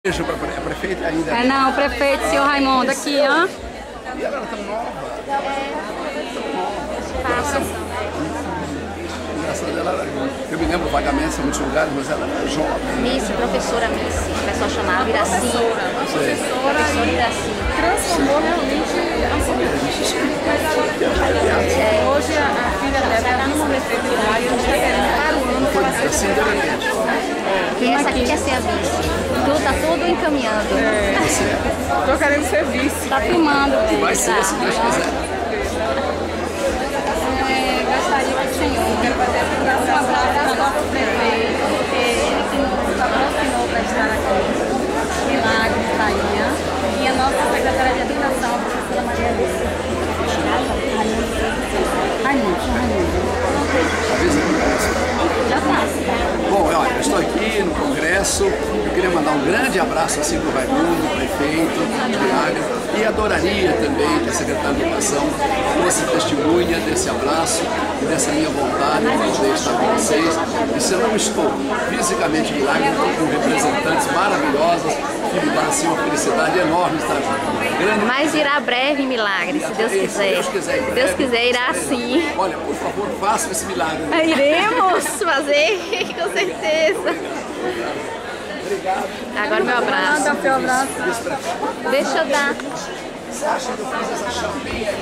Beijo para a prefeita ainda. É não, o prefeito, senhor Raimundo, aqui, ó. E ela era tão nova. Eu me lembro vagamente em muitos lugares, mas ela era jovem. Miss, professora Miss, o pessoal chamava Iraci. Professora Iraci. Transformou realmente a hoje a filha dela está no prefeito lá e a gente está querendo para o ano que ela seja Assim, de repente. E essa aqui quer ser a vice. Tá tudo encaminhando. Estou querendo ser vice. Tá filmando. Vai ser, se Deus quiser. Gostaria que o senhor quero fazer um abraço para o nosso prefeito, porque ele que nos patrocinou para estar aqui. Milagre está aí. E a nossa secretária de Educação, a professora Maria Alice. Já tá. Bom, olha, eu estou aqui no Congresso, eu queria mandar um grande abraço assim para o Raimundo, prefeito de Milagre, e adoraria também que a secretária de Educação fosse testemunha desse abraço e dessa minha vontade de poder estar com vocês. E se eu não estou fisicamente em Milagre, eu estou com representantes maravilhosas que me dão assim uma felicidade enorme estar aqui. Grande... Mas irá breve em Milagre, se Deus quiser. Se Deus quiser, irá sim. Olha, por favor, faça esse milagre. Iremos fazer, com certeza. Obrigado. Agora meu abraço. Manda seu abraço. Deixa eu dar. Você acha que eu fiz essa champinha?